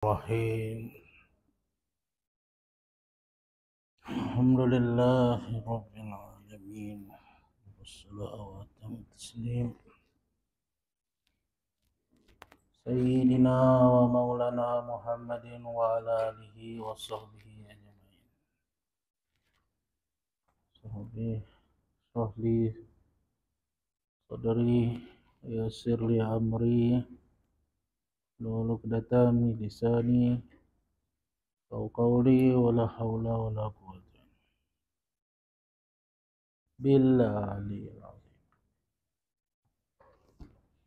Bismillahirrahmanirrahim. Alhamdulillahi rabbil alamin. Wassalatu taslim Sayyidina wa maulana Muhammadin wa ala alihi wa sahbihi ajma'in. Sahli sadri yassir li amri lulu kedatami lisani qawli wala hawla wala quwwata billahi al-azim.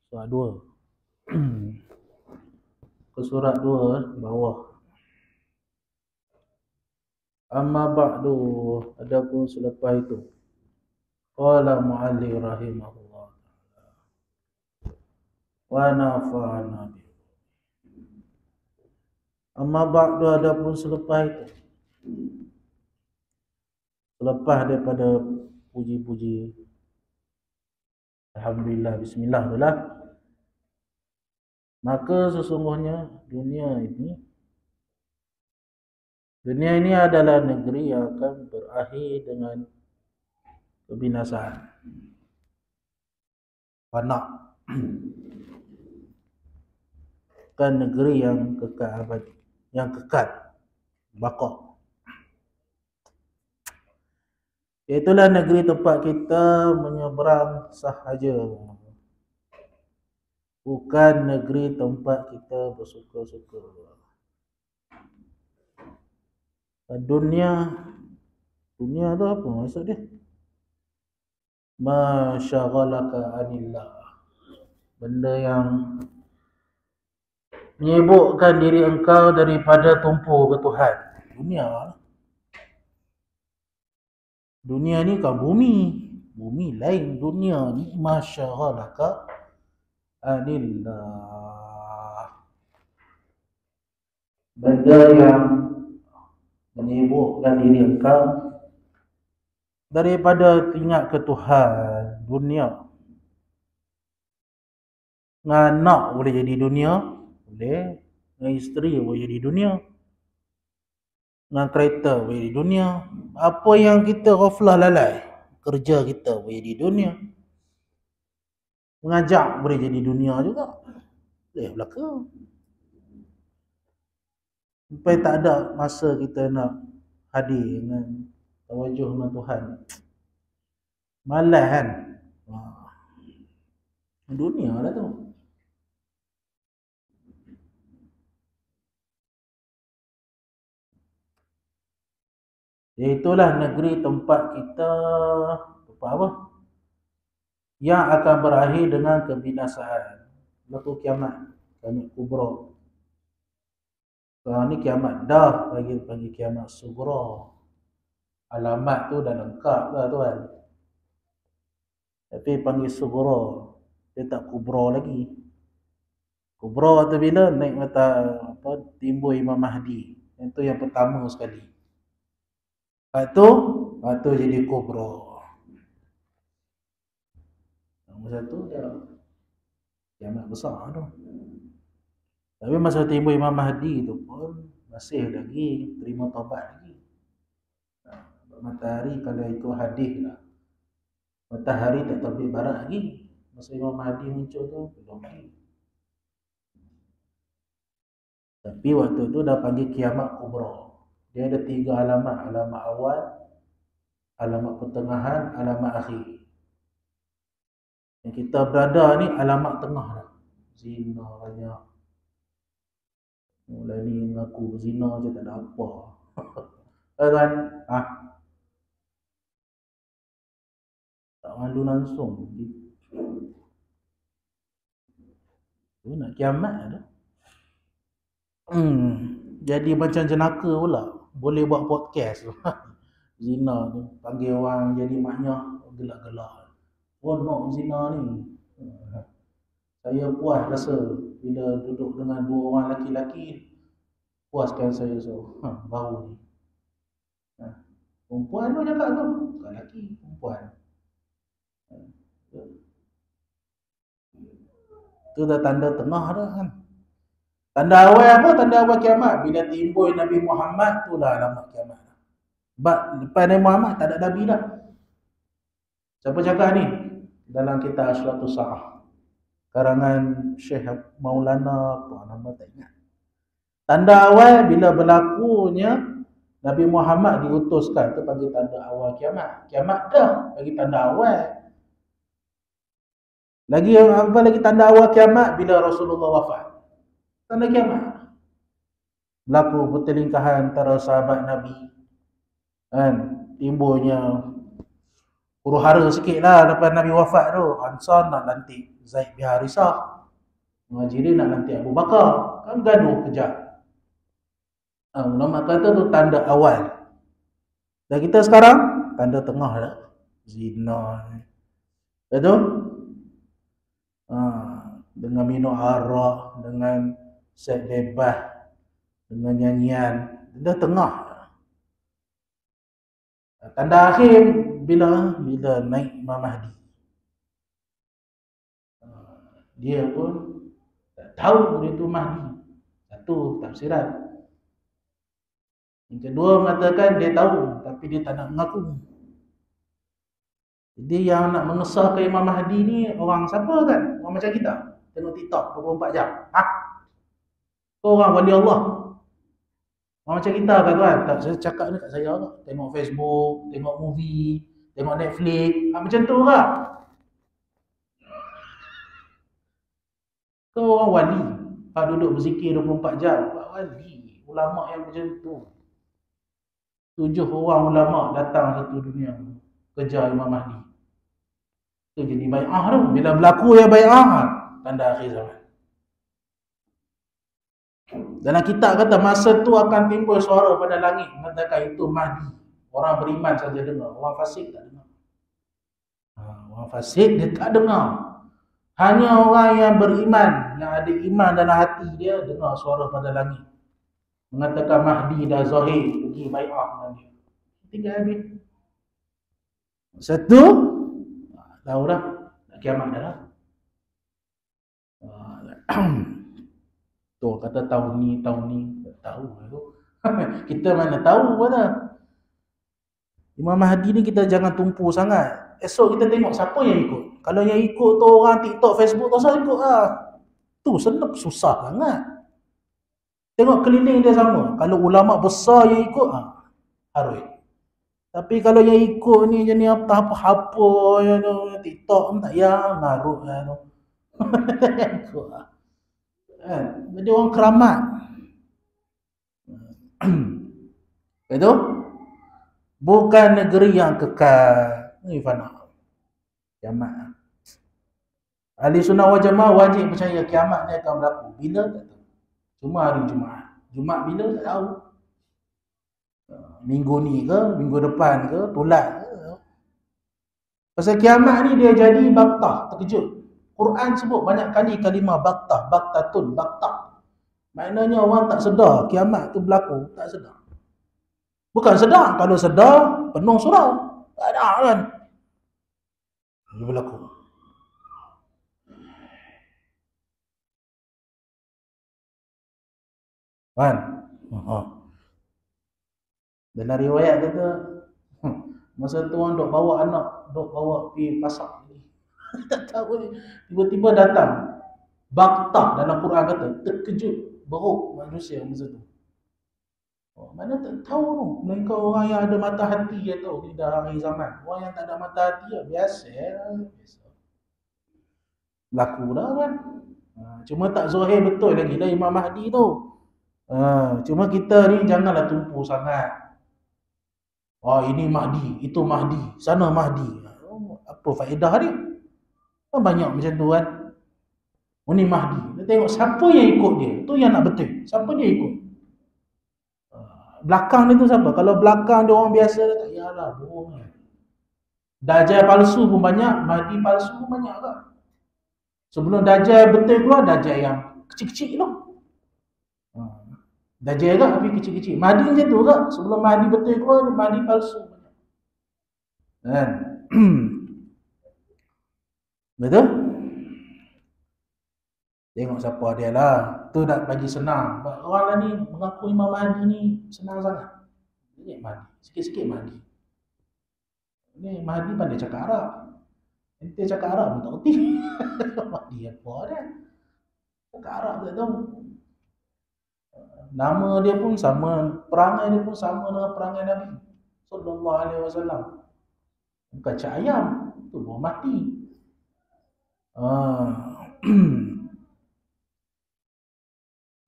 Surat 2. Ke surat 2 bawah. Amma ba'du, adapun selepas itu, qala mu'allim rahimahullah wa nafa'ana bi. Amma ba'du, adapun selepas itu, selepas daripada puji-puji, alhamdulillah, bismillah itulah, maka sesungguhnya dunia ini adalah negeri yang akan berakhir dengan kebinasaan, fana. Kan negeri yang kekal abadi, yang kekal baqa. Itulah negeri tempat kita menyeberang sahaja, bukan negeri tempat kita bersuka-suka. Dunia tu apa maksud dia? Masyaghalaka anillah, benda yang menyibukkan diri engkau daripada tumpu ke Tuhan. Dunia ni kan bumi lain. Dunia ni masyaghalaka anillah, benda yang menyibukkan diri engkau daripada ingat ke Tuhan. Dunia, dengan anak boleh jadi dunia, boleh. Dengan isteri boleh jadi dunia, dengan kereta boleh jadi dunia. Apa yang kita ghaflah lalai, kerja kita boleh jadi dunia. Mengajar boleh jadi dunia juga, boleh belakang. Sampai tak ada masa kita nak hadir dengan tawajuh dengan Tuhan, malas kan. Dunia lah tu. Itulah negeri tempat kita, tempat apa? Yang akan berakhir dengan kebinasaan. Lalu kiamat kubra. Sekarang ni kiamat dah panggil kiamat sughra. Alamat tu dah lengkap lah tuan, tapi panggil sughra, dia tak kubra lagi. Kubra tu bila naik mata timbul Imam Mahdi, itu yang pertama sekali. Lepas tu jadi kubra. Nombor satu dah kiamat besar tu. Tapi masa timbul Imam Mahdi tu pun masih lagi terima taubat lagi. Matahari kalau ikut hadis lah, matahari tak terbit barat lagi. Masa Imam Mahdi muncul tu belum lagi. Tapi waktu tu dah panggil kiamat kubra. Dia ada 3 alamat. Alamat awal, alamat pertengahan, alamat akhir. Yang kita berada ni alamat tengah lah. Zina banyak. Mulai ni mengaku zina je tak ada apa. Kan? Tak malu langsung. Tu nak kiamat tu. Jadi macam jenaka pula. Boleh buat podcast. Zina tu. Panggil orang jadi maknya gelak-gelak. Nak zina ni. Saya puas rasa bila duduk dengan 2 orang lelaki-lelaki. Puaskan saya baru ni. Perempuan tu cakap tu. Bukan lelaki, perempuan. Tu dah tanda tengah dah kan. Tanda awal apa? Tanda awal kiamat. Bila timbul Nabi Muhammad, itulah alamat kiamat. Sebab lepas Nabi Muhammad tak ada Nabi dah. Siapa cakap ni? Dalam kitab Asratus Sa'ah, karangan Syekh Maulana apa nama tak ingat. Tanda awal bila berlakunya Nabi Muhammad diutuskan, itu panggil tanda awal kiamat. Kiamat dah bagi tanda awal. Lagi apa lagi tanda awal kiamat? Bila Rasulullah wafat. Tanda kiamat. Berlaku pertelingkahan antara sahabat Nabi, kan, timbulnya huru-hara sikit lah lepas Nabi wafat tu. Ansar nak lantik Zaid bin Harisah, Muhajirin nak lantik Abu Bakar, kan gaduh kejap. Ulama kata tu tanda awal. Dan kita sekarang tanda tengah dah. Zina, betul? Dengan minum arak, dengan seks bebas, dengan nyanyian, tanda tengah. Tanda akhir bila naik Imam Mahdi. Dia pun tak tahu dia tu Mahdi. Satu tafsiran. Yang kedua mengatakan dia tahu tapi dia tak nak mengaku. Jadi yang nak mengesahkan Imam Mahdi ni orang siapa kan? Orang macam kita. Tengok TikTok 24 jam. Kau orang wali Allah. Orang macam kita kan tuan. Tak, saya cakap ni kat saya lah. Tengok Facebook, tengok movie, tengok Netflix. Macam tu lah. Kau orang wali. Pak duduk berzikir 24 jam. Pak wali. Ulama yang macam tu. 7 orang ulama datang satu dunia kejar Imam Mahdi. Itu jadi bai'ah tu. Bila berlaku ya bai'ah, tanda akhir zaman. Dalam kitab kata masa tu akan timbul suara pada langit mengatakan itu Mahdi. Orang beriman saja dengar, orang fasik tak dengar. Orang fasik dia tak dengar. Hanya orang yang beriman, yang ada iman dalam hati dia dengar suara pada langit mengatakan Mahdi dah zahir, pergi bai'ah dengan dia. Tinggal habis. Satu, tahu dah, nak kiamat dah lah. Tu kata tahun ni, tak tahu. Kita mana tahu mana. Imam Mahdi ni kita jangan tumpu sangat. Esok kita tengok siapa yang ikut. Kalau yang ikut tu orang TikTok, Facebook, tak usah ikut lah. Tu senap, susah sangat. Tengok keliling dia sama. Kalau ulama besar yang ikut, harus. Tapi kalau yang ikut ni jenis apa-apa yang TikTok tak ya ngaruh kan. Ikut lah. Jadi orang keramat. Itu bukan negeri yang kekal. Ini fana. Kiamat. Ahli sunnah wal jamaah wajib percaya kiamat ni akan berlaku. Bila tak tahu. Cuma hari Jumaat. Jumaat bila tak tahu. Minggu ni ke, minggu depan ke, tulat ke. Pasal kiamat ni dia jadi baktah, terkejut. Quran sebut banyak kali kalimah baktah, baktatun, baktah. Maknanya orang tak sedar kiamat tu berlaku, tak sedar. Bukan sedar, kalau sedar penuh surau. Tak ada kan. Dia berlaku. Kan? Dalam riwayat kata masa tu orang duk bawa anak, duk bawa pergi pasar ni. Tak tahu ni. Tiba-tiba datang baktah, dalam Quran kata terkejut, beruk manusia masa tu. Mana tak tahu tu. Melainkan orang yang ada mata hati dia tahu ni dah akhir zaman. Orang yang tak ada mata hati biasa. Berlaku dah kan. Cuma tak zahir betul lagi lah Imam Mahdi tu. Cuma kita ni janganlah tumpu sangat. Ini Mahdi, itu Mahdi, sana Mahdi. Apa faedah dia? Banyak macam tu kan. Ini Mahdi. Kita tengok siapa yang ikut dia. Tu yang nak betul. Siapa dia ikut? Belakang dia tu siapa? Kalau belakang dia orang biasa, tak yalah, bohong. Dajjal palsu pun banyak, Mahdi palsu pun banyak kan. Sebelum Dajjal betul keluar, Dajjal yang kecil-kecil tu. Dajjal kan tapi kecil-kecil. Mahdi macam tu kan. Sebelum Mahdi betul keluar, Mahdi palsu. Kan? Betul? Tengok siapa dia lah. Tu nak bagi senang. Orang lah ni mengaku Imam Mahdi ni senang sangat. Ini Mahdi, sikit-sikit Mahdi. Ni Mahdi pandai cakap Arab. Ente cakap Arab pun tak reti. Mahdi apa dia? Cakap Arab tak tahu. Nama dia pun sama, perangai dia pun sama dengan perangai Nabi sallallahu alaihi wasallam. Bukan cak ayam, tu buah mati.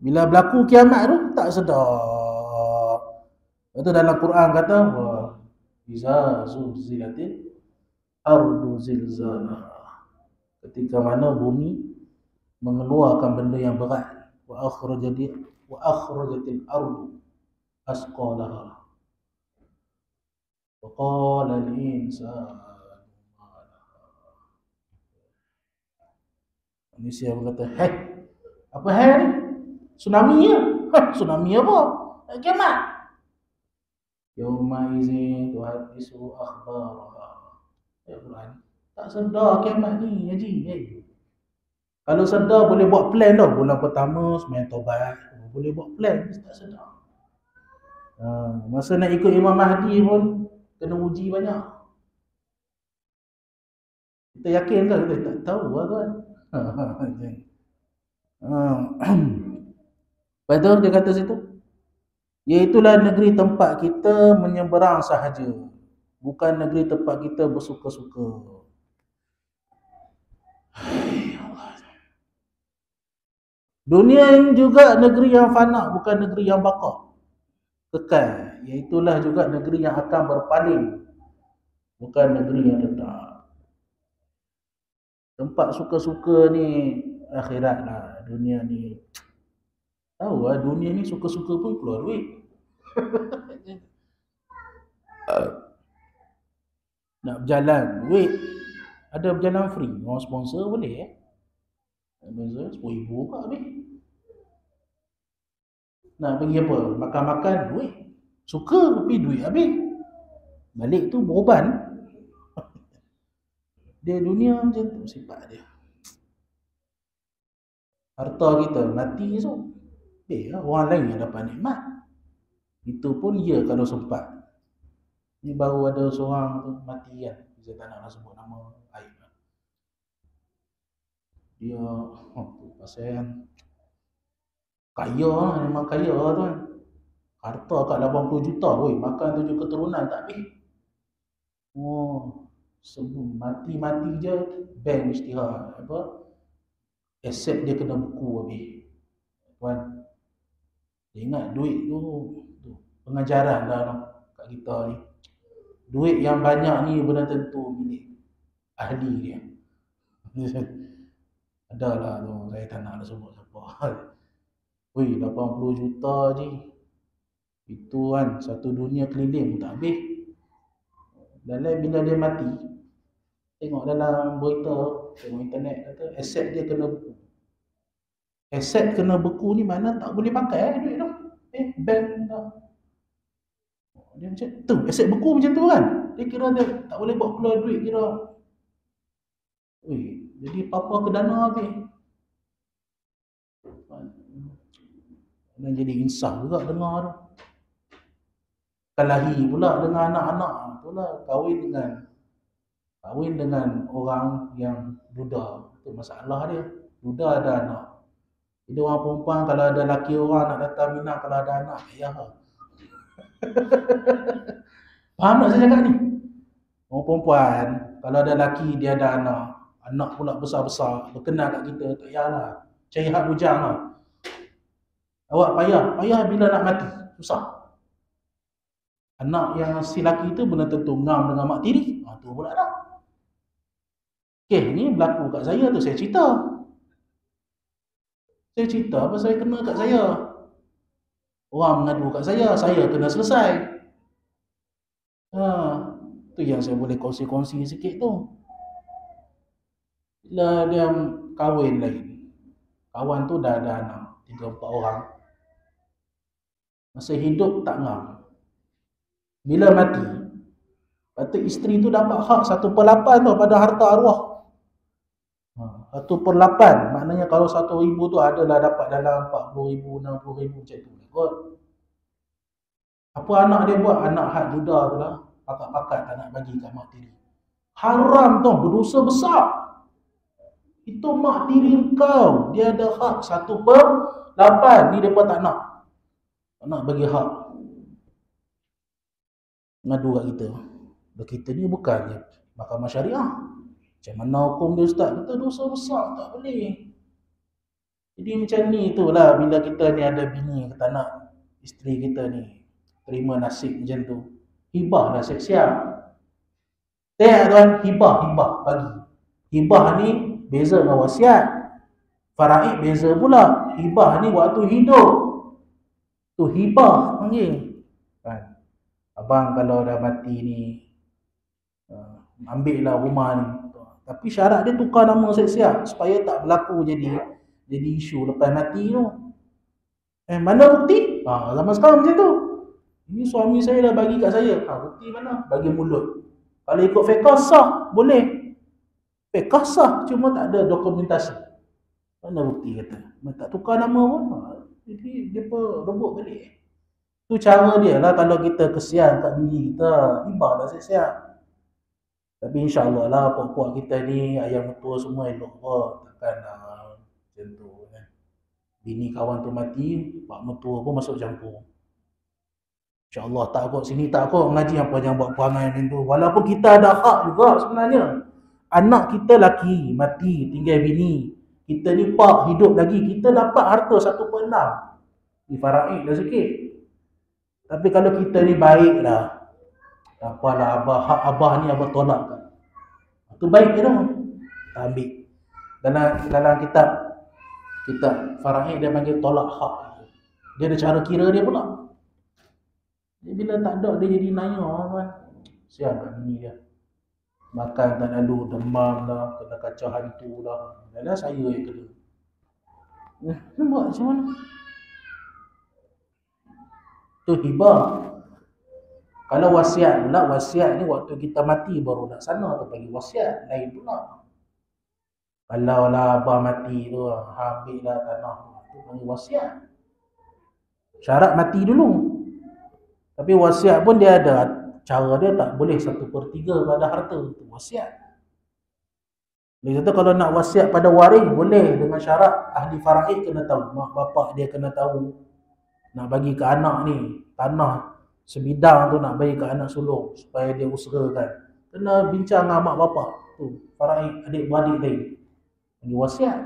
Bila berlaku kiamat tu tak sedar. Itu dalam Quran kata iza zulzilatil ardu zilzalaha. Ketika mana bumi mengeluarkan benda yang berat, wa akhrajatil ardu asqalaha. Wa qala al-insanu ma laha. Manusia berkata, "Hei, apa hal ni? Tsunami ya? Tsunami apa? Kiamat." Yauma izin tuhadisu akhbaraha. Ya Quran. Tak sedar kiamat ni, Haji. Kalau sedar boleh buat plan tau. Bulan pertama sembahyang taubat. Boleh buat plan, tak sedar. Masa nak ikut Imam Mahdi pun kena uji banyak. Kita yakin ke? Kita tak tahu lah tuan. Lepas tu dia kata situ, iaitulah negeri tempat kita menyeberang sahaja, bukan negeri tempat kita bersuka-suka. Dunia ini juga negeri yang fana, bukan negeri yang baqa, kekal. Iaitulah juga negeri yang akan berpaling, bukan negeri yang tetap. Tempat suka-suka ni akhirat lah. Dunia ni tahu lah, dunia ni suka-suka pun keluar duit. Nak berjalan duit, ada berjalan free, orang sponsor boleh sponsor RM10,000 kat habis. Nak pergi apa? Makan-makan duit, suka tapi duit habis. Balik tu beruban. Dia dunia macam tu sifat dia. Harta kita mati esok. Orang lain yang dapat nikmat. Itu pun ya kalau sempat. Ni baru ada seorang tu mati kan. Saya tak nak sebut nama aib. Dia pasal kaya, memang kaya tu kan. Harta kat 80 juta. Makan 7 keturunan tak habis. Sebelum mati-mati je bank istirahat aset dia kena buku habis. Tuan, dia ingat duit tu pengajaran dah kat kita ni. Duit yang banyak ni benar tentu milik ahli dia. Adalah tu, saya tak nak sebut siapa. 80 juta je. Itu kan satu dunia keliling tak habis. Dalam bila dia mati, tengok dalam berita, tengok internet kata aset dia kena buku. Aset kena buku ni mana tak boleh pakai duit tu. Bank tak. Dia macam tu, aset buku macam tu kan. Dia kira dia tak boleh buat keluar duit kira. Jadi papa ke dana habis. Dan jadi insaf juga dengar tu. Kelahi pula dengan anak-anak. Itulah kahwin dengan orang yang duda. Itu masalah dia. Duda ada anak. Jadi orang perempuan kalau ada laki orang nak datang Minang, kalau ada anak, faham tak saya cakap ni? Orang perempuan kalau ada laki dia ada anak pula besar-besar, berkenal kat kita, tak payahlah. Cari hak bujang lah. Awak payah bila nak mati, susah. Anak yang si laki tu benar tentu ngam dengan mak tiri. Tu pula dah. Ni berlaku kat saya tu, saya cerita. Saya cerita apa saya kena kat saya. Orang mengadu kat saya kena selesai. Tu yang saya boleh kongsi-kongsi sikit tu. Bila dia kahwin lain, kawan tu dah ada anak 3-4 orang. Masa hidup tak ngam. Bila mati, kata isteri tu dapat hak 1/8 tu pada harta arwah. 1/8. Maknanya kalau 1,000 tu adalah dapat dalam 40,000, 60,000 macam tu kot. Apa anak dia buat? Anak had juda tu lah, pakat-pakat tak nak bagi kat mak tiri. Haram tu, berdosa besar. Itu mak tiri kau, dia ada hak 1/8. Ni mereka tak nak bagi hak. Ngadu kat kita. Dan kita ni bukannya mahkamah syariah. Macam mana hukum dia ustaz? Kita dosa besar, tak boleh. Jadi macam ni tu lah, bila kita ni ada bini, kita nak isteri kita ni terima nasib macam tu. Hibah lah siap-siap. Tengok tuan, hibah bagi. Hibah ni beza dengan wasiat. Faraid beza pula. Hibah ni waktu hidup. Tu hibah panggil. Kan? Abang kalau dah mati ni, ambil lah rumah ni. Tapi syarat dia tukar nama siap-siap supaya tak berlaku jadi isu lepas mati tu. Mana bukti? Zaman sekarang macam tu. Ini suami saya dah bagi kat saya. Bukti mana? Bagi mulut. Kalau ikut fiqh sah, boleh. Fiqh sah, cuma tak ada dokumentasi. Mana bukti kata? Tak tukar nama pun. Jadi dia pun rebut balik. Tu cara dia lah kalau kita kesian kat bini kita. Hibah dah siap-siap. Tapi insyaAllah lah puak-puak kita ni, ayah mertua semua elok kot. Takkan macam tu kan. Bini kawan tu mati, pak mertua pun masuk campur. InsyaAllah tak kot, sini tak kot mengaji apa jangan buat perangai macam tu. Walaupun kita ada hak juga sebenarnya. Anak kita laki, mati, tinggal bini. Kita ni pak, hidup lagi, kita dapat harta 1/6. Ni faraid dah sikit. Tapi kalau kita ni baik lah, tak apalah hak abah ni abah tolak kan. Itu baik je tu. Tak ambil. Dalam kitab faraid dia panggil tolak hak. Dia ada cara kira dia pula. Bila tak ada dia jadi naya kan. Siap kat bini dia. Makan tak lalu, demam lah, kena kacau hantu lah. Dah saya yang kena. Buat macam mana? Tu hibah. Kalau wasiat pula, wasiat ni waktu kita mati baru nak sana tu bagi wasiat. Lain pula. Kalau lah abah mati tu, ambil lah tanah tu panggil wasiat. Syarat mati dulu. Tapi wasiat pun dia ada cara dia, tak boleh 1/3 pada harta. Itu wasiat. Dia kata kalau nak wasiat pada waris boleh, dengan syarat ahli faraid kena tahu, mak bapak dia kena tahu. Nak bagi ke anak ni tanah sebidang tu, nak bagi ke anak sulung supaya dia usahakan. Kena bincang dengan mak bapak tu, faraid adik-beradik lain. Panggil wasiat.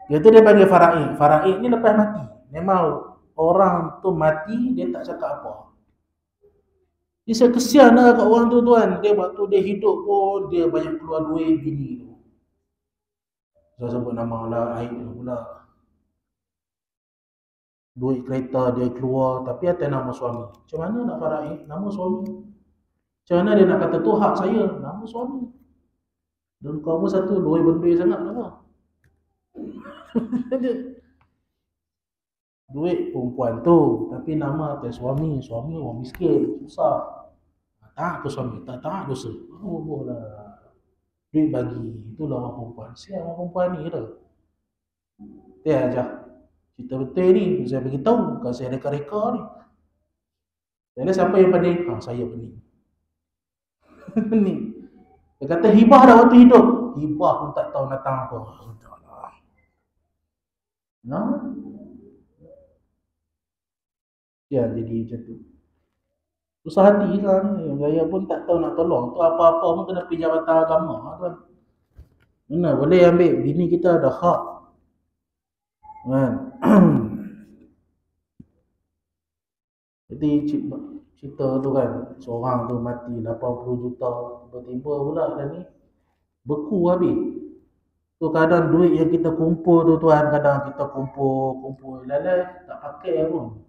Dia panggil faraid. Faraid ni lepas mati. Memang orang tu mati, dia tak cakap apa. Dia saya kesian lah kat orang tu tuan. Dia waktu dia hidup pun, dia banyak keluar duit bini tu. Saya sebut nama lah, aib pula. Duit kereta dia keluar, tapi atas nama suami. Macam mana nak faraid? Nama suami. Macam mana dia nak kata tu hak saya? Nama suami. Dan kau pun satu, duit berdua sangat apa? Duit perempuan tu, tapi nama atas suami. Suami orang miskin, susah. Tak ke suami, tak dosa. Lah. Duit bagi, itulah orang perempuan. Siapa orang perempuan ni tu? Dia aja. Cerita betul ni, saya beritahu, bukan saya reka-reka ni. Jadi siapa yang pening? Saya pening. Pening. Dia kata hibah dah waktu hidup. Hibah pun tak tahu datang apa. Ya, jadi macam tu. Susah hati kan. Saya pun tak tahu nak tolong. Tu apa-apa pun kena pergi jabatan agama kan. Mana boleh ambil, bini kita ada hak. Kan? Jadi cerita tu kan, seorang tu mati 80 juta, tiba-tiba pula dah ni beku habis. Tu kadang duit yang kita kumpul tu tuan, kadang kita kumpul lalai tak pakai pun.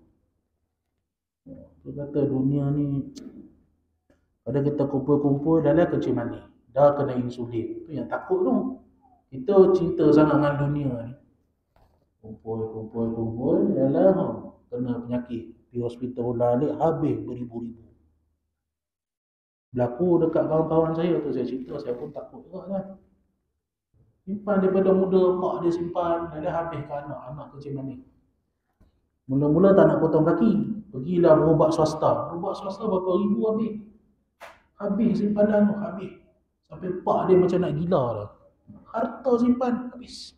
Tu kata dunia ni, kadang kita kumpul lalai kencing manis, dah kena insulin. Tu yang takut tu. Kita cinta sangat dengan dunia ni. Kumpul lalai kena penyakit. Di hospital balik habis beribu-ribu. Berlaku dekat kawan-kawan saya tu, saya cerita, saya pun takut juga kan. Simpan daripada muda, pak dia simpan, dah habis ke anak, anak kecil manis. Mula-mula tak nak potong kaki, pergilah berubat swasta. Berubat swasta berapa ribu habis. Habis simpanan tu, habis. Sampai pak dia macam nak gila dah. Harta simpan, habis.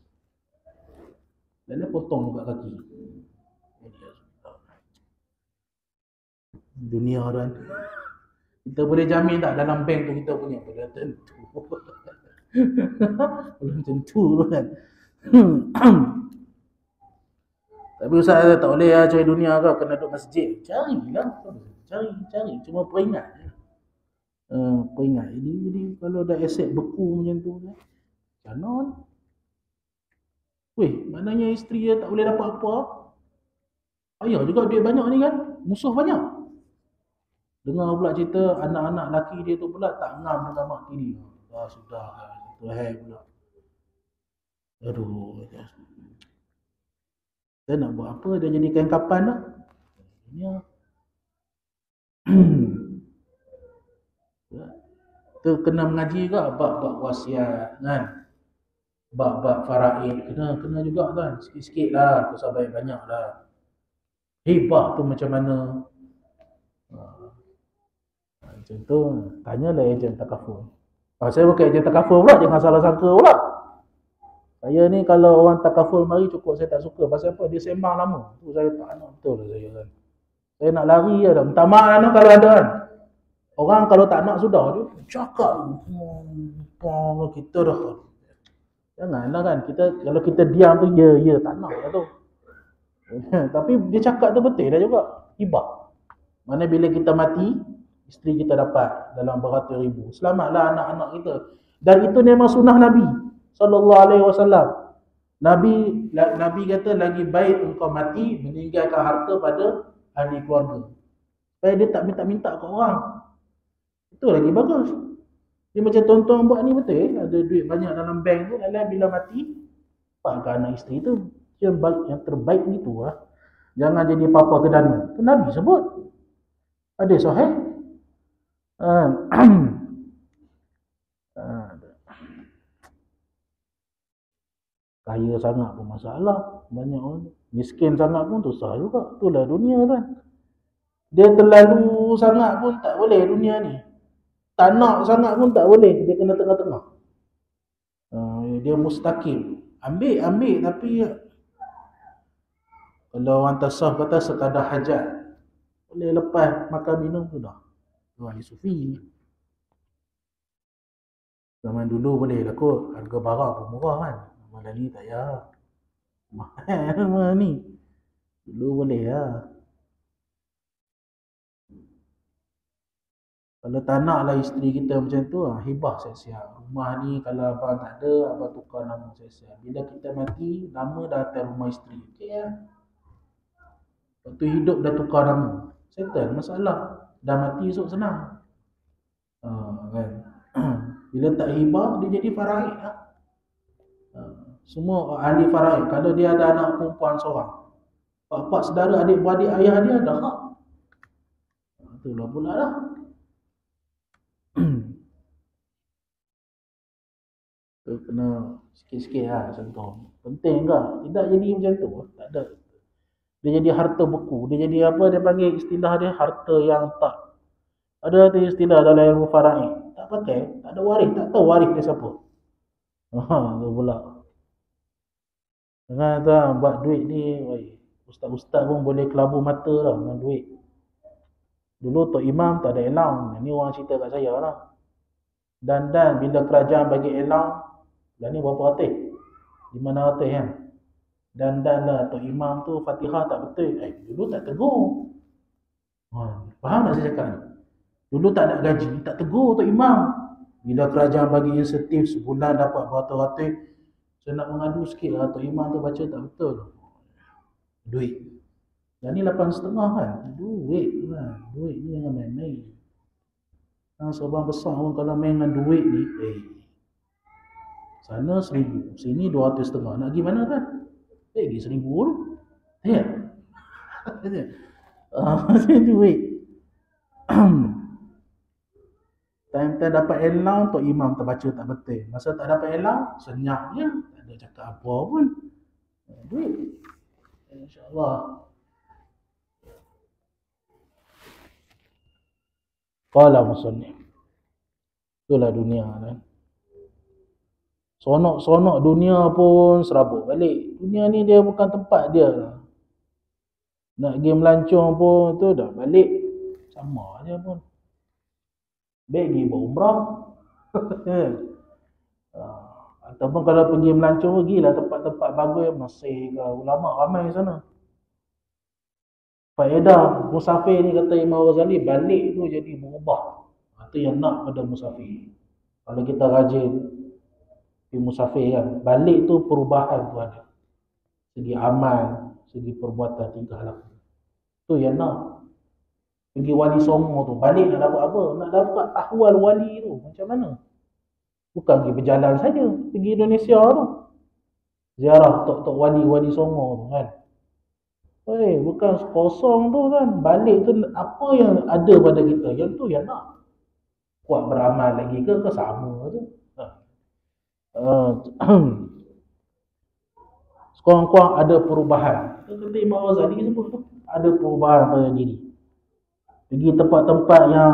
Dan dia potong juga kaki. Dunia kan. Kita boleh jamin tak dalam bank tu kita punya? Belum tentu. Belum tentu kan. Tapi Ustaz tak boleh lah cari dunia kau, kena duduk masjid. Carilah. Cari. Cuma peringat. Peringat. Jadi kalau dah aset beku macam tu kan. Macam mana? Weh, maknanya isteri dia tak boleh dapat apa. Ayah juga duit banyak ni kan. Musuh banyak. Dengar pula cerita anak-anak lelaki dia tu pula tak ngam dengan mak tiri. Sudah. Tuhai pula. Aduh. Dia nak buat apa? Dia jadikan kapan dah. Ini tu kena mengaji juga bab-bab wasiat kan. Bab-bab faraid kena juga kan. Sikit-sikit lah, tak usah banyak lah. Hibah tu macam mana? Macam tu, tanyalah ejen takaful. Saya bukan ejen takaful pula, jangan salah sangka pula. Saya ni kalau orang takaful mari cukup saya tak suka. Pasal apa? Dia sembang lama. Tu saya tak nak betul lah saya kan. Saya nak lari je dah. Minta maaf lah kalau ada kan. Orang kalau tak nak sudah dia cakap kita dah. Janganlah kan. Kalau kita diam tu ya tak nak lah tu. Tapi dia cakap tu betul dah juga. Hibah. Mana bila kita mati, isteri kita dapat dalam beratus ribu. Selamatlah anak-anak kita. Dan itu memang sunnah Nabi sallallahu alaihi wasallam. Nabi kata lagi baik engkau mati meninggalkan harta pada ahli keluarga. Supaya dia tak minta-minta ke orang. Itu lagi bagus. Dia macam tuan-tuan buat ni betul. Ada duit banyak dalam bank tu, lalu bila mati pakai anak isteri tu. Yang terbaik gitu lah. Jangan jadi papa kedana. Itu Nabi sebut. Ada sahih. Kaya sangat pun masalah. Banyak orang. Miskin sangat pun susah juga. Itulah dunia kan. Dia terlalu sangat pun tak boleh dunia ni. Tak nak sangat pun tak boleh. Dia kena tengah-tengah. Dia mustaqim. Ambil tapi kalau orang tasawuf kata sekadar hajat. Boleh lepas makan minum sudah. Tu ahli sufi. Zaman dulu boleh lah kot. Harga barang pun murah kan. Malah ni tak payah. Mahal ni. Dulu boleh lah. Kalau tak naklah isteri kita macam tu, hibah siap-siap. Rumah ni kalau abang tak ada, abang tukar nama siap-siap. Bila kita mati, nama dah atas rumah isteri. Okey lah. Waktu hidup dah tukar nama. Settle masalah. Dah mati esok senang. Kan? Bila tak hibah, dia jadi faraid lah. Semua ahli faraid. Kalau dia ada anak perempuan seorang, pak-pak saudara, adik-beradik ayah dia ada hak. Itulah pula lah. Tu kena sikit-sikit lah sentuh. Penting ke? Tidak jadi macam tu. Tak ada. Dia jadi harta beku. Dia jadi apa dia panggil istilah dia? Harta yang tak. Ada istilah dalam ilmu faraid. Tak pakai. Tak ada waris. Tak tahu waris dia siapa. Tu pula. Jangan tu buat duit ni. Ustaz-ustaz pun boleh kelabu mata lah dengan duit. Dulu Tok Imam tak ada allowance. Ni orang cerita kat saya lah. Dan bila kerajaan bagi allowance, dan ni berapa ratus? 500 kan? Dan lah Tok Imam tu Fatihah tak betul. Dulu tak tegur. Faham tak saya cakap ni? Dulu tak ada gaji, tak tegur Tok Imam. Bila kerajaan bagi insentif sebulan dapat beratus-ratus, saya nak mengadu sikit lah, Tok Imam tu baca tak betul. Duit. Dan ni 8,5 kan? Duit kan? Duit ni jangan main-main. Seorang besar pun kalau main dengan duit ni, sana 1,000, sini 200,5. Nak pergi mana kan? Pergi 1,000 tu. Ya. Duit. Time-time dapat allowance, Tok Imam terbaca tak betul. Masa tak dapat allowance, senyap je. Tak ada cakap apa pun. Duit. InsyaAllah. Qala musannif. Itulah dunia kan. Sonok-sonok dunia pun serabut balik. Dunia ni dia bukan tempat dia lah. Nak pergi melancong pun tu dah balik. Sama je pun. Baik pergi buat umrah. Ataupun kalau pergi melancong, pergilah tempat-tempat bagus. Mesir ke, ulama ramai sana. Faedah musafir ni, kata Imam Ghazali, balik tu jadi berubah. Itu yang nak pada musafir. Kalau kita rajin pergi musafir kan, balik tu perubahan tu ada. Segi amal, segi perbuatan, tingkah laku. Tu yang nak. Pergi Wali Songo tu, balik nak dapat apa? Nak dapat ahwal wali tu macam mana? Bukan pergi berjalan saja, pergi Indonesia tu. Ziarah tok-tok wali Songo tu kan. Bukan kosong tu kan. Balik tu apa yang ada pada kita, yang tu yang nak. Kuat beramal lagi ke sama je. Sekurang-kurang ada perubahan. Kata Imam Ghazali sebut tu, ada perubahan pada diri. Pergi tempat-tempat yang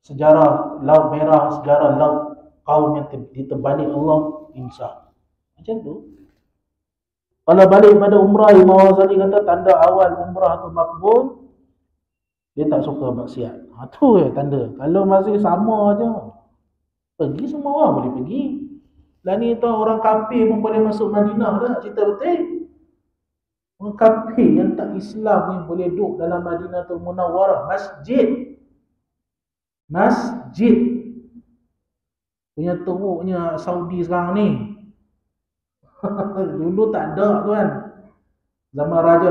sejarah Laut Merah, sejarah Laut kaum yang diterbalik Allah, insya. Macam tu. Kalau balik pada umrah, Imam Ghazali kata tanda awal umrah tu makbul, dia tak suka maksiat. Tu je tanda. Kalau masih sama je, pergi semua orang boleh pergi. Lah ni tu orang kafir pun boleh masuk Madinah dah, cerita betul. Orang kafir yang tak Islam ni boleh duduk dalam Madinatul Munawwarah, masjid punya teruknya Saudi sekarang ni. Dulu tak ada tu kan. Zaman Raja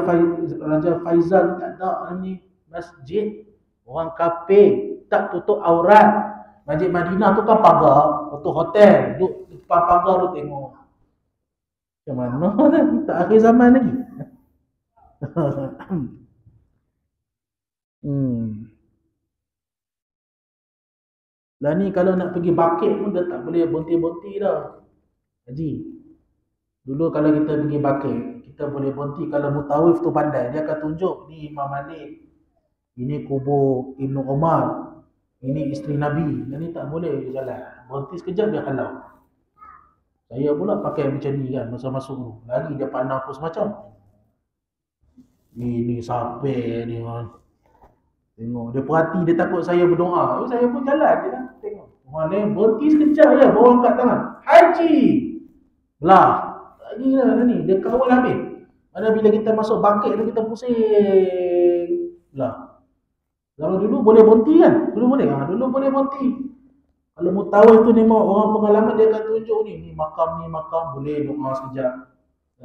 Faizal tak ada ni masjid. Orang kafir tak tutup aurat. Masjid Madinah tu kan pagar, tu hotel, duduk depan pagar tu tengok. Macam mana kan? Tak akhir zaman lagi. Lah ni kalau nak pergi bakit pun dia tak boleh berhenti-berhenti dah. Haji. Dulu kalau kita pergi bakit, kita boleh berhenti. Kalau mutawif tu pandai, dia akan tunjuk ni Imam Malik, ini kubur Ibnu Umar, ini isteri Nabi. Dan ni tak boleh jalan. Berhenti sekejap dia halau. Saya pula pakai macam ni kan, masa masuk tu. Lagi dia pandang aku semacam. Ini sampai ni kan. Tengok, dia perhati, dia takut saya berdoa. Saya pun jalan je lah. Tengok. Orang lain berhenti sekejap je, bawa angkat tangan. Haji! Belah. Lagi lah ni, dia kawal habis. Mana bila kita masuk bakit tu, kita pusing. Belah. Zaman dulu boleh berhenti kan? Dulu boleh? Dulu boleh berhenti. Kalau mutawif tu ni orang pengalaman, dia akan tunjuk ni makam boleh doa sekejap.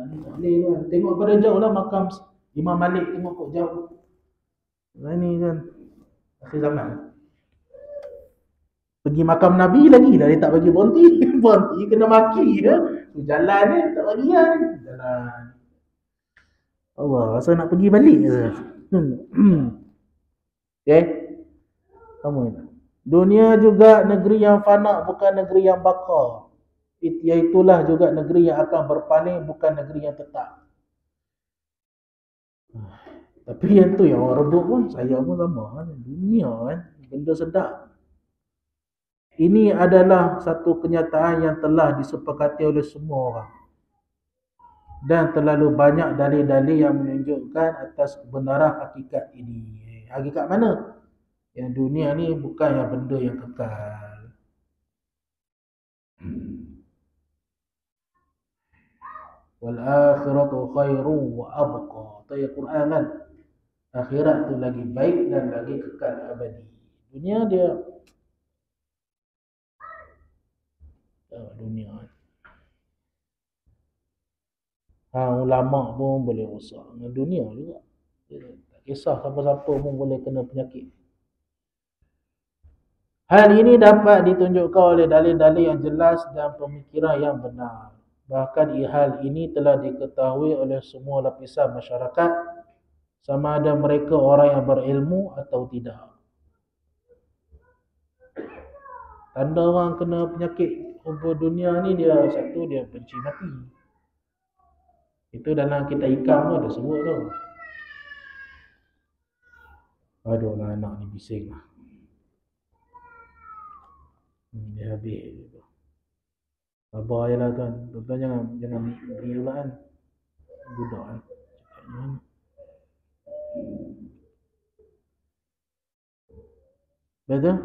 Ni tak boleh kan. Tengok pada jauh lah makam Imam Malik, tengok kok jauh. Ini kan akhir zaman. Pergi makam Nabi lagi lah, dia tak bagi berhenti. Berhenti kena maki je. Jalan ni tak bagi lah. Jalan. Allah, rasa nak pergi balik je. Okay. Kamu ni. Dunia juga negeri yang fana, bukan negeri yang baqa. Iaitulah juga negeri yang akan berpaling, bukan negeri yang tetap. Tapi yang tu yang orang rebut pun, saya pun sama kan. Dunia kan, benda sedap. Ini adalah satu kenyataan yang telah disepakati oleh semua orang. Dan terlalu banyak dalil-dalil yang menunjukkan atas kebenaran hakikat ini. Hakikat mana? Yang dunia ni bukan yang benda yang kekal. Wal akhiratu khairu wa abqa. Itu ayat Quran kan. Akhirat tu lagi baik dan lagi kekal abadi. Dunia dia dunia. Ulama pun boleh rosak dengan dunia juga. Tak kisah siapa-siapa pun boleh kena penyakit. Hal ini dapat ditunjukkan oleh dalil-dalil yang jelas dan pemikiran yang benar. Bahkan hal ini telah diketahui oleh semua lapisan masyarakat, sama ada mereka orang yang berilmu atau tidak. Tanda orang kena penyakit hubur dunia ni, dia satu, dia benci mati. Itu dalam kitab hikam tu ada sebut tu. Aduh lah, anak ni bising lah. Dia habis. Sabar je lah tuan. Tuan jangan beri pula kan. Budak kan. Cakapnya. Betul?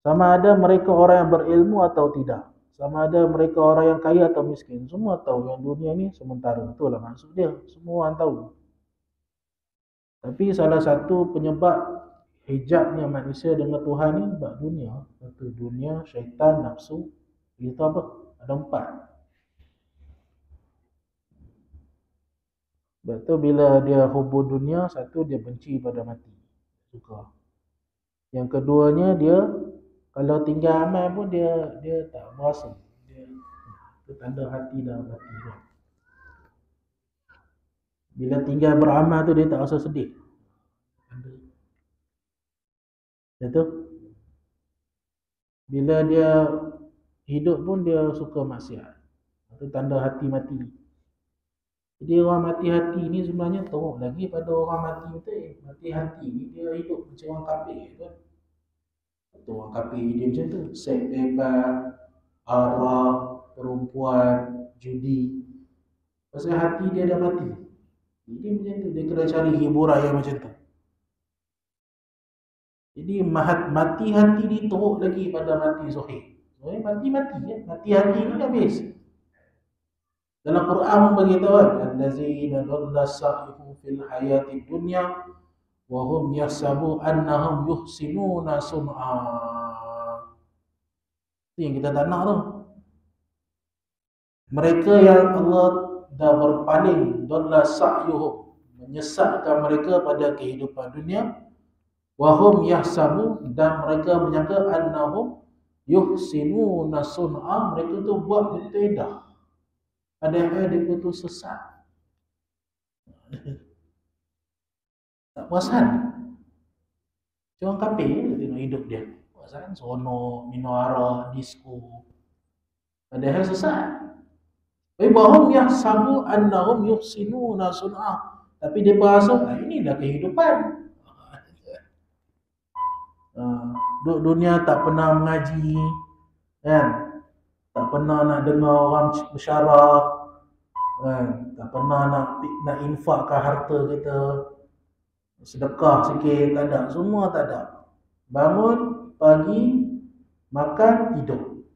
Sama ada mereka orang yang berilmu atau tidak. Sama ada mereka orang yang kaya atau miskin. Semua tahu yang dunia ni sementara. Itulah maksud dia. Semua orang tahu. Tapi salah satu penyebab hijabnya manusia dengan Tuhan ni sebab dunia. Satu, dunia, syaitan, nafsu. Itu apa? Ada 4. Sebab tu bila dia hubur dunia, satu, dia benci pada mati. Suka. Yang keduanya, dia kalau tinggal amal pun dia tak berasa. Itu tanda hati dah mati dia. Bila tinggal beramal tu dia tak rasa sedih. Betul? Bila dia hidup pun dia suka maksiat. Itu tanda hati mati. Jadi orang mati hati ni sebenarnya teruk lagi pada orang mati betul. Mati hati ni dia hidup macam orang kafir kan. Betul, orang kafir dia macam tu. Seks bebas, arak, perempuan, judi. Pasal hati dia dah mati. Jadi macam tu, dia kena cari hiburan yang macam tu. Jadi mati hati ni teruk lagi pada mati zahir. Mati ya. Mati hati ni habis. Dalam Quran bagi tahu kan, allazina dhalla sa'ihum fil hayati dunya wa hum yahsabu annahum yuhsinuna sun'a. Itu yang kita tak nak tu. Mereka yang Allah dah berpaling, dhalla sa'yuhum, menyesatkan mereka pada kehidupan dunia, wa hum yahsabu, dan mereka menyangka annahum yuhsinuna sun'a, mereka tu buat betul dah. Padahal dia tu sesat. Tak perasan. Macam orang kafir tengok hidup dia. Perasan seronok, minum arak, disco. Padahal sesat. Wahum yahsabu annahum yuhsinuna sun'a. Tapi dia berasa inilah kehidupan. Duduk dunia tak pernah mengaji, kan? Tak pernah nak dengar orang bersyarah, kan? Tak pernah nak infakkan harta kita, sedekah sikit, tak ada, semua tak ada. Bangun pagi, makan, tidur.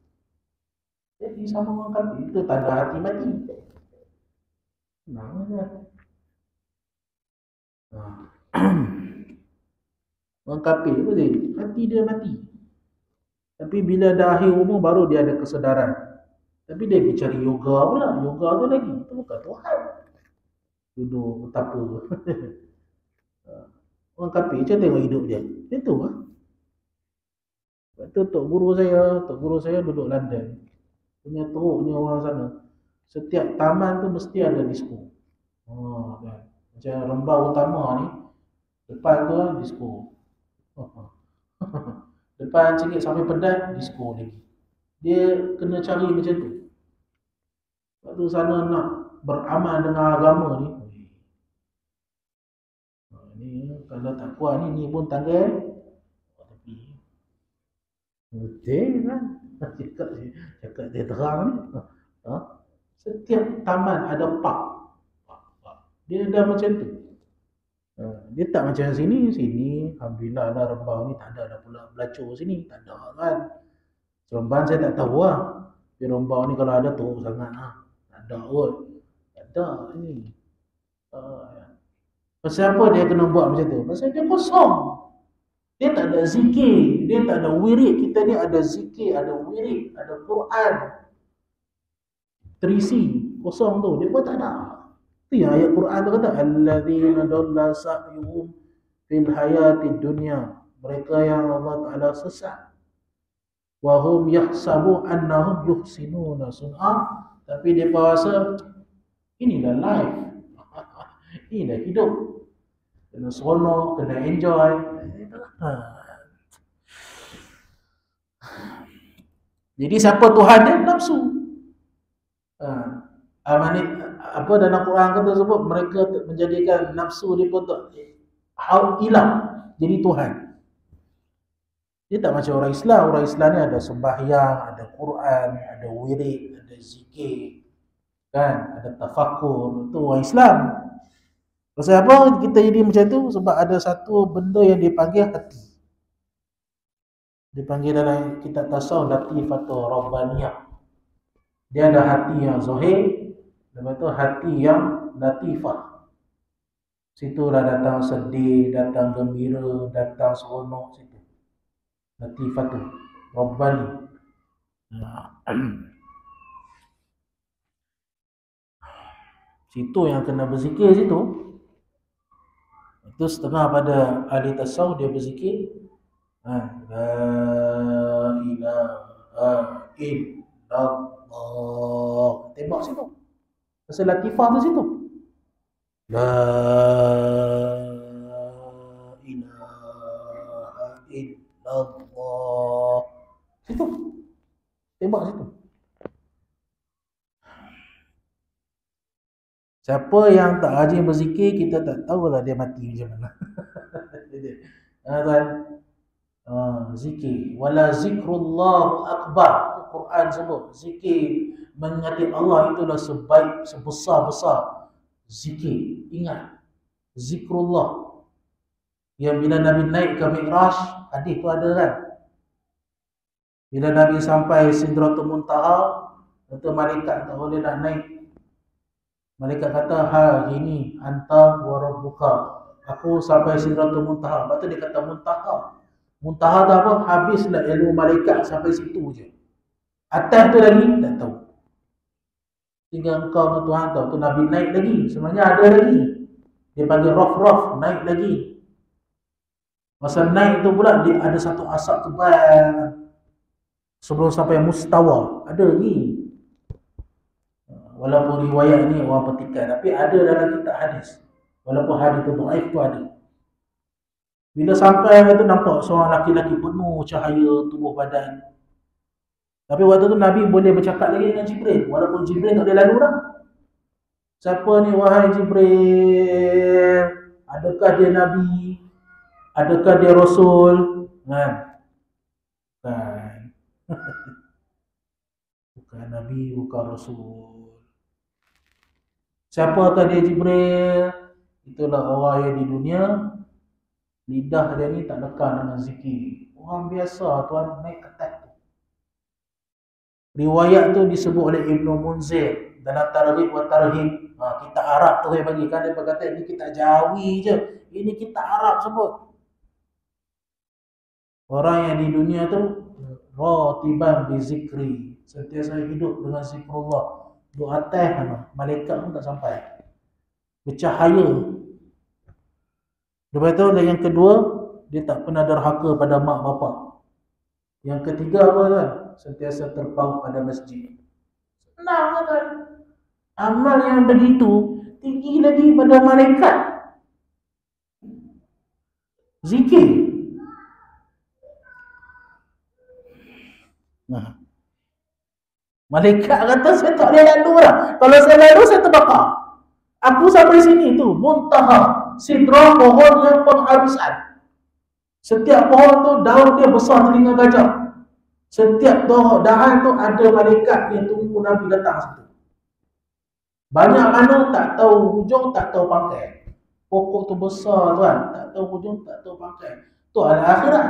Jadi sama orang kafir, itu tanda hati mati. Senang je. Orang kafir apa dia? Hati dia mati. Tapi bila dah akhir umur baru dia ada kesedaran. Tapi dia pergi cari yoga pula. Yoga tu lagi. Itu bukan Tuhan. Duduk betapa. Orang kafir macam tengok hidup dia. Itu lah. Sebab tu tok guru saya duduk London. Punya teruknya orang sana. Setiap taman tu mesti ada disco. Kan. Macam Rembau Utama ni. Depan tu lah disco. Depan sikit sampai Pedas, disco lagi. Dia kena cari macam tu. Sebab tu sana nak beramal dengan agama ni. Ni kalau tak kuat ni pun tanggal. Tapi betul kan? Cakap dia terang ni. Setiap taman ada park. Dia dah macam tu. Dia tak macam sini. Alhamdulillah lah Rembau ni tak ada pula belacur sini. Tak ada kan. Seremban saya tak tahu lah. Di Rembau ni kalau ada teruk sangat lah. Tak ada kot. Tak ada ni. Pasal apa dia kena buat macam tu? Pasal dia kosong. Dia tak ada zikir. Dia tak ada wirid. Kita ni ada zikir, ada wirid, ada Quran. Terisi. Kosong tu. Dia pun tak ada. Itu yang ayat Quran tu kata, allazina dhalla sa'yuhum fil hayatid dunya. Mereka yang Allah Ta'ala sesat. Wa hum yahsabu annahum yuhsinuna sun'a. Tapi dia rasa inilah life. Inilah hidup. Kena seronok, kena enjoy. Jadi siapa Tuhan dia? Nafsu. Ha. Amanit apa dalam Quran kata sebut mereka menjadikan nafsu dia pun ilah, jadi Tuhan. Dia tak macam orang Islam. Orang Islam ni ada sembahyang, ada Quran, ada wirid, ada zikir, kan? Ada tafakur. Itu orang Islam. Pasal apa kita jadi macam tu? Sebab ada satu benda yang dipanggil hati. Dipanggil dalam kitab tasawuf latifatul rabbaniyah. Dia ada hati yang zahir, lepas tu hati yang latifah. Situlah datang sedih, datang gembira, datang seronok situ. Latifatul rabbani. Situ yang kena berzikir situ. Itu setengah pada ahli tasawuf dia berzikir. La ilaha illallah. Tembak situ. Pasal latifah tu situ. La ilaha illallah. Situ. Tembak situ. Siapa yang tak rajin berzikir, kita tak tahulah dia mati macam mana. Tuan, zikir. Wala zikrullahu akbar. Quran sebut zikir mengingati Allah itulah sebesar-besar zikir. Ingat zikrullah. Yang bila Nabi naik ke Mi'raj, hadis tu ada kan? Bila Nabi sampai Sidratul Muntaha, kata malaikat tak boleh nak naik. Malaikat kata, ini anta wa rabbuka. Aku sampai Sidratul Muntaha. Lepas tu dia kata Muntaha. Muntaha tu apa? Habislah ilmu malaikat sampai situ je. Atas tu lagi, tak tahu. Tinggal engkau dengan Tuhan tahu. Tu Nabi naik lagi. Sebenarnya ada lagi. Dia panggil rof, naik lagi. Masa naik tu pula, dia ada satu asap tebal. Sebelum sampai mustawa. Ada lagi. Walaupun riwayat ni orang petikan, tapi ada dalam kitab hadis. Walaupun hadis tu dhaif tu ada. Bila sampai tu nampak seorang laki-laki penuh cahaya tubuh badan. Tapi waktu tu Nabi boleh bercakap lagi dengan Jibril. Walaupun Jibril tak boleh lalu dah. Siapa ni wahai Jibril? Adakah dia Nabi? Adakah dia Rasul? Kan? Bukan Nabi, bukan Rasul. Siapakah dia Jibril? Itulah orang yang di dunia lidah dia ni tak lekat dengan zikir. Orang biasa tuan naik atas tu. Riwayat tu disebut oleh Ibnu Munzir dalam Targhib wa Tarhib. Kitab Arab tu saya bagi kan, dia kata ini kitab Jawi je. Ini kitab Arab sebut. Orang yang di dunia tu ratiban bi zikri, sentiasa hidup dengan zikrullah. Duk atas malaikat pun tak sampai. Bercahaya. Lepas tu yang kedua, dia tak pernah derhaka pada mak bapak. Yang ketiga apa kan? Sentiasa terpaut pada masjid. Senang kan? Amal yang begitu tinggi lagi pada malaikat. Zikir. Malaikat kata saya tak boleh lalu lah. Kalau saya lalu saya terbakar. Aku sampai sini tu muntaha, sidrah, pohon yang penghabisan. Setiap pohon tu daun dia besar telinga gajah. Setiap dahan tu ada malaikat yang tunggu Nabi datang situ. Banyak mana tak tahu hujung, tak tahu pangkai. Pokok tu besar tuan, tak tahu hujung, tak tahu pangkai. Tu al-akhirat.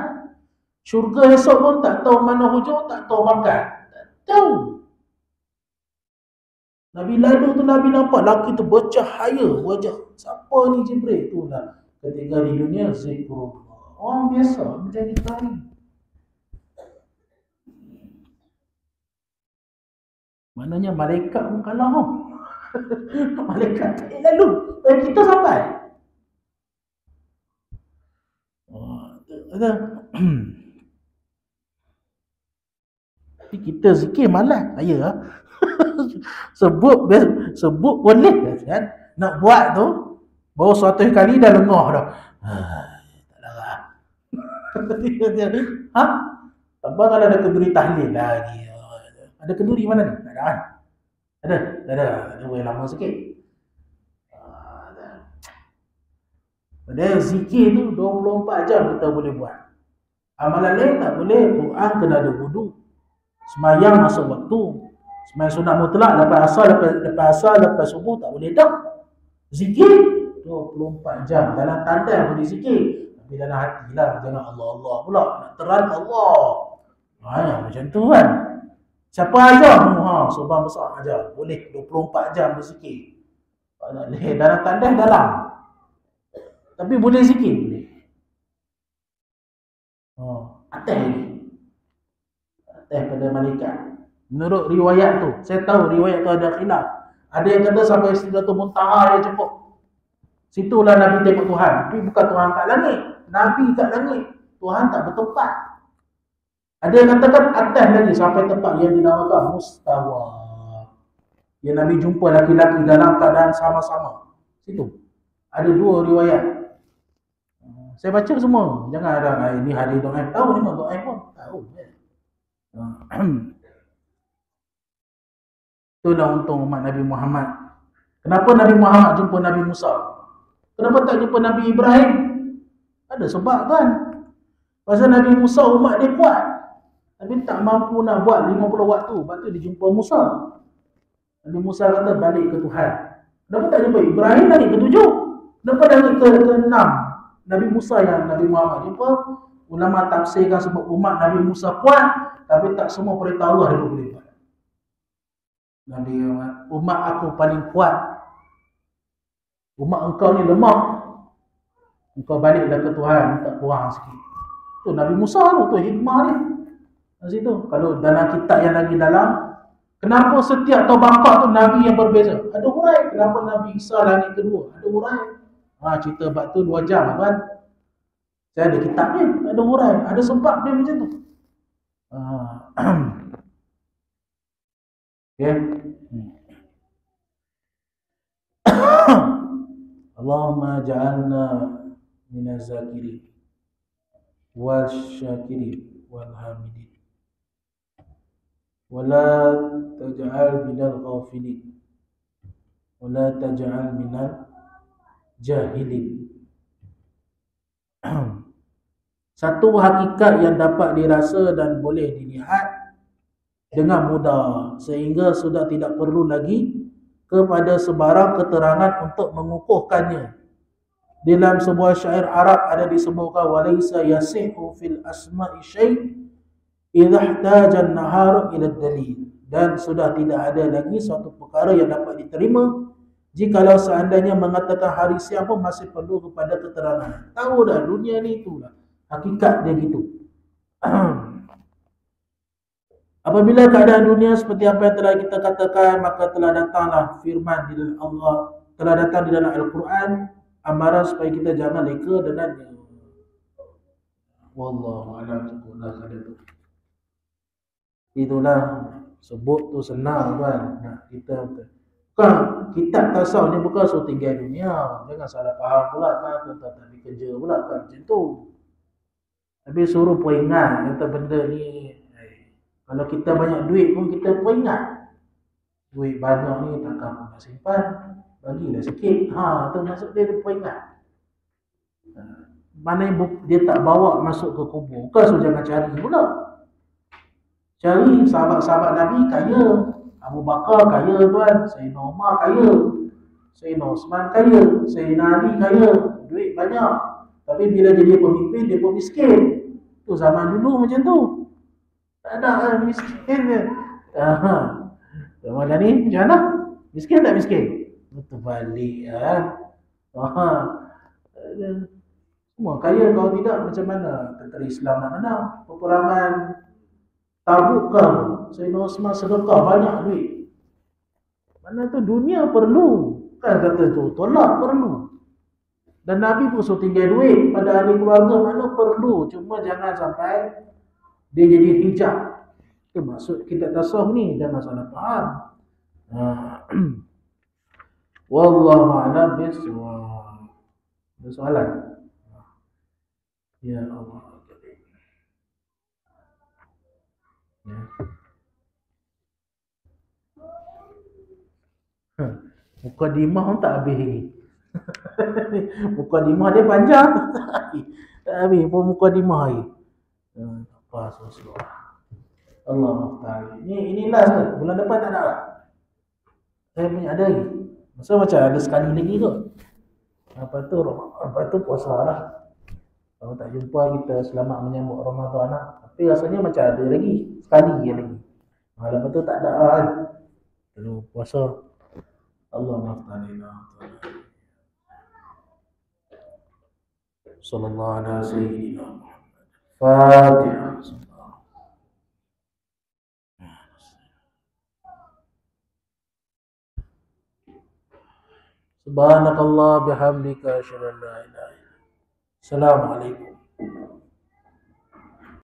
Syurga esok pun tak tahu mana hujung, tak tahu pangkai. Tak tahu. Nabi lalu tu Nabi nampak laki tu bercahaya wajah. Siapa ni Jibril? Tu lah. Ketika di dunia zikrullah. Orang biasa menjadi tari. Maknanya malaikat pun kalah. Malaikat tak lalu. Dan kita sampai. Tapi kita zikir malas. Saya sebut boleh kan? Nak buat tu baru 100 kali dah lengah dah. Tak larang. Tak apa kalau ada keberi tahlil lagi. Ada kenduri mana ni? Tak ada kan? Ada? Tak ada. Ada boleh lama sikit. Padahal zikir tu 24 jam kita boleh buat. Amalan lain tak boleh. Quran kena ada wudu. Semayang masuk waktu. Semayang sunat mutlak lepas asar, lepas subuh tak boleh dah. Zikir 24 jam. Dalam tanda boleh zikir. Tapi dalam hati lah. Jangan Allah pula. Nak teran Allah. Macam tu kan. Siapa ajar? Subhan besar ajar. Boleh 24 jam berzikir. Dalam tanda dalam. Tapi boleh zikir. Boleh. Atas lagi. Atas pada malaikat. Menurut riwayat tu. Saya tahu riwayat tu ada khilaf. Ada yang kata sampai Sidratul Muntaha dia cepat. Situlah Nabi tengok Tuhan. Tapi bukan Tuhan kat langit. Nabi kat langit. Tuhan tak bertempat. Ada yang katakan atas lagi sampai tempat yang dinamakan mustawa. Yang Nabi jumpa laki-laki dalam keadaan sama-sama. Situ. Ada dua riwayat. Saya baca semua. Jangan ada ini hadis doaif. Tahu ni doaif pun. Tahu. Itulah untung umat Nabi Muhammad. Kenapa Nabi Muhammad jumpa Nabi Musa? Kenapa tak jumpa Nabi Ibrahim? Ada sebab kan. Pasal Nabi Musa umat dia kuat. Tapi tak mampu nak buat 50 waktu. Lepas tu dia jumpa Musa. Nabi Musa kata balik ke Tuhan. Kenapa tak jumpa Ibrahim lagi ke-7? Kenapa lagi ke-6? Nabi Musa yang Nabi Muhammad jumpa. Ulama tafsirkan sebab umat Nabi Musa kuat. Tapi tak semua perintah Allah dia boleh buat. Nabi umat aku paling kuat. Umat engkau ni lemah. Engkau baliklah ke Tuhan. Minta kurang sikit. Tu Nabi Musa tu hikmah dia. Di situ. Kalau dalam kitab yang lagi dalam, kenapa setiap tabaqat tu Nabi yang berbeza? Ada hurai. Kenapa Nabi Isa langit kedua? Ada hurai. Cerita bab tu 2 jam kan. Saya ada kitab ni. Ada hurai. Ada sebab dia macam tu. Okay. Allahumma ja'alna minaz zakirin wal syakirin wal hamidin wa la taj'al minal ghafilin wa la taj'al minal jahilin. Satu hakikat yang dapat dirasa dan boleh dilihat dengan mudah sehingga sudah tidak perlu lagi kepada sebarang keterangan untuk mengukuhkannya. Dalam sebuah syair Arab ada disebutkan walaysa yasihu fil asma'i syai' idza ihtaja an-nahar ila ad-dalil, dan sudah tidak ada lagi suatu perkara yang dapat diterima jikalau seandainya mengatakan hari siang pun masih perlu kepada keterangan. Tahu dah dunia ni itulah hakikat dia gitu. Apabila keadaan dunia seperti apa yang telah kita katakan, maka telah datanglah firman di dalam Allah, telah datang di dalam Al-Quran amaran supaya kita jangan leka dengannya. Wallahu a'lam bishawab. Itulah sebut tu senang kan. Kita bukan kitab tasawuf ni bukan suruh tinggal dunia. Jangan salah faham pula kan, tak kerja pula kan macam tu. Tapi suruh peringat kata benda ni. Kalau kita banyak duit pun kita peringat. Duit banyak ni takkan nak simpan. Bagilah sikit. Tu maksud dia peringat. Mana dia tak bawa masuk ke kubur. Bukan suruh jangan cari pula. Cari sahabat-sahabat Nabi kaya. Abu Bakar kaya tuan. Sayyidina Umar kaya. Sayyidina Osman kaya. Sayyidina Ali kaya. Duit banyak. Tapi bila jadi pemimpin dia pun miskin. Tu zaman dulu macam tu. Tak ada miskin dia. Zaman ni macam mana? Miskin tak miskin? Betul balik semua kaya kalau tidak macam mana tentera Islam nak menang? Peperangan Tabuk ke? Sayyidina Osman sedekah banyak duit. Mana tu dunia perlu. Kan kata tu tolak perlu. Dan Nabi pun suruh tinggal duit pada ahli keluarga mana perlu. Cuma jangan sampai dia jadi hijab. Itu maksud kita tasawuf ni. Jangan salah faham. Wallahu a'lam bishawab. Ada soalan? Ya Allah. Ya. Mukadimah pun tak habis lagi. Mukadimah dia panjang. Tak habis pun mukadimah lagi. Apa susah. Allah Ta'ala. Ini last tu. Bulan depan tak ada lah. Saya punya ada lagi. Masa macam ada sekali lagi tu. Apa tu puasa lah. Kalau tak jumpa kita selamat menyambut Ramadan lah. Tapi rasanya macam ada lagi. Sekali lagi. Lepas tu tak ada lah. Lalu puasa. Allah Ta'ala. Sallallahu alaihi wasallam. Fatihah. Subhanakallah bihamdika asyhadu an la ilaha illa anta. Assalamualaikum.